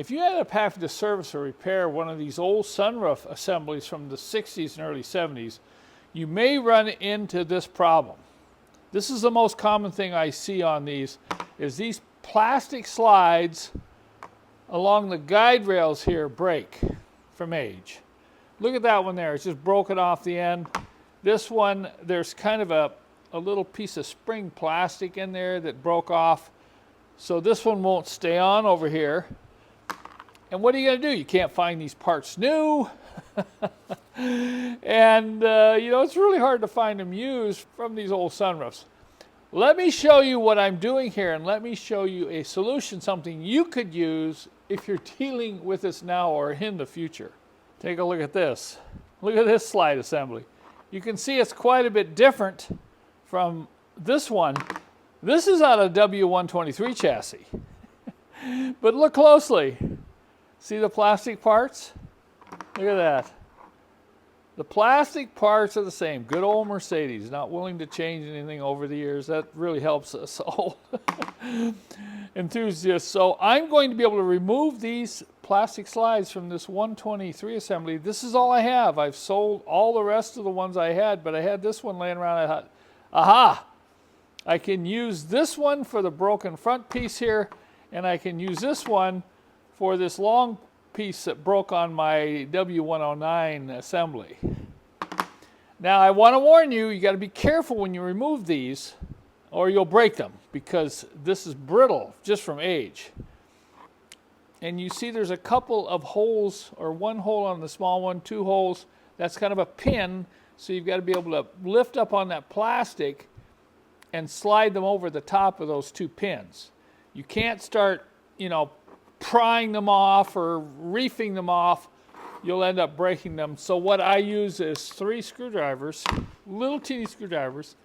if you end up having to service or repair one of these old sunroof assemblies from the 60s and early 70s, you may run into this problem. This is the most common thing I see on these, is these plastic slides along the guide rails here break from age. Look at that one there, it's just broken off the end. This one, there's kind of a little piece of spring plastic in there that broke off. So this one won't stay on over here. And what are you going to do? You can't find these parts new. And, you know, it's really hard to find them used from these old sunroofs. Let me show you what I'm doing here, and let me show you a solution, something you could use if you're dealing with this now or in the future. Take a look at this. Look at this slide assembly. You can see it's quite a bit different from this one. This is out of W123 chassis. But look closely. See the plastic parts? Look at that. The plastic parts are the same. Good old Mercedes, not willing to change anything over the years. That really helps us all enthusiasts. So I'm going to be able to remove these plastic slides from this 123 assembly. This is all I have. I've sold all the rest of the ones I had, but I had this one laying around. I thought, aha! I can use this one for the broken front piece here, and I can use this one for this long piece that broke on my W109 assembly. Now I want to warn you, you got to be careful when you remove these or you'll break them, because this is brittle just from age. And you see there's a couple of holes, or one hole on the small one, two holes. That's kind of a pin, so you've got to be able to lift up on that plastic and slide them over the top of those two pins. You can't start, you know, prying them off or reefing them off. You'll end up breaking them. So what I use is 3 screwdrivers, little teeny screwdrivers.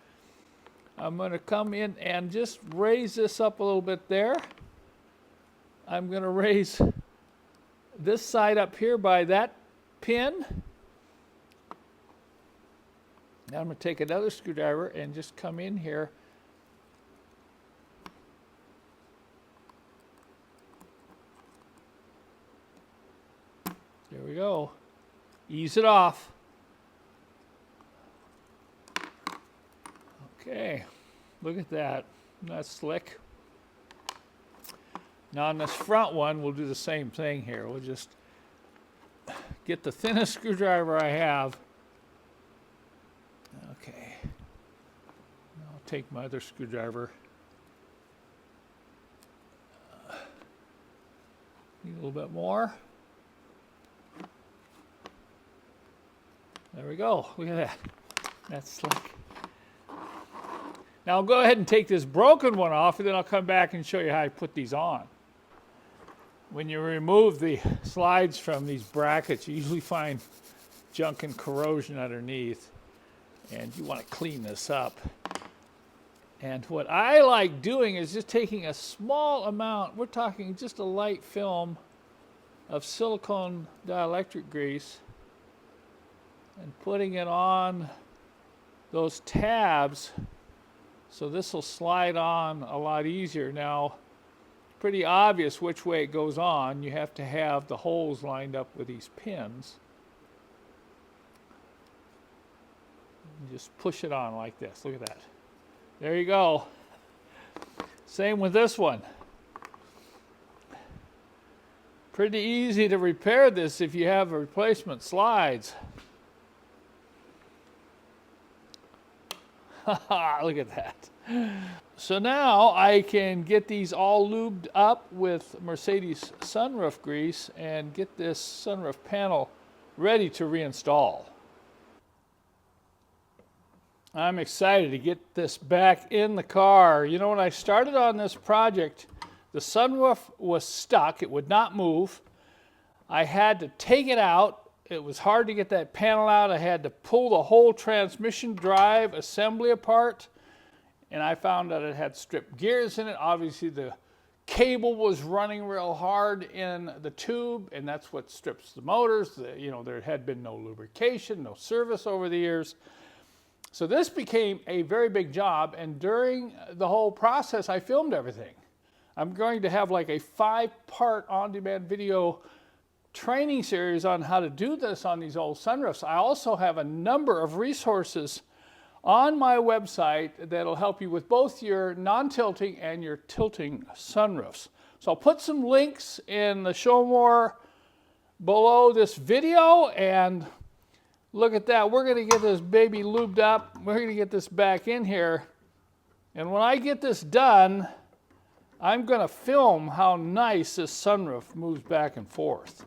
I'm going to come in and just raise this up a little bit there. I'm going to raise this side up here by that pin. Now I'm going to take another screwdriver and just come in here. There we go. Ease it off. Okay, look at that. That's slick. Now on this front one, we'll do the same thing here. We'll just get the thinnest screwdriver I have. Okay. I'll take my other screwdriver. Need a little bit more. There we go. Look at that. That's slick. Now I'll go ahead and take this broken one off, and then I'll come back and show you how I put these on. When you remove the slides from these brackets, you usually find junk and corrosion underneath, and you want to clean this up. And what I like doing is just taking a small amount, we're talking just a light film of silicone dielectric grease, and putting it on those tabs, so this will slide on a lot easier. Now, pretty obvious which way it goes on. You have to have the holes lined up with these pins. And just push it on like this. Look at that. There you go. Same with this one. Pretty easy to repair this if you have replacement slides. Look at that. So now I can get these all lubed up with Mercedes sunroof grease and get this sunroof panel ready to reinstall. I'm excited to get this back in the car. You know, when I started on this project, the sunroof was stuck. It would not move. I had to take it out. It was hard to get that panel out. I had to pull the whole transmission drive assembly apart, and I found that it had stripped gears in it. Obviously the cable was running real hard in the tube, and that's what strips the motors. You know, there had been no lubrication, no service over the years. So this became a very big job, and during the whole process I filmed everything. I'm going to have like a 5-part on-demand video training series on how to do this on these old sunroofs. I also have a number of resources on my website that'll help you with both your non-tilting and your tilting sunroofs. So I'll put some links in the show more below this video, and look at that. We're going to get this baby lubed up. We're going to get this back in here. And when I get this done, I'm going to film how nice this sunroof moves back and forth.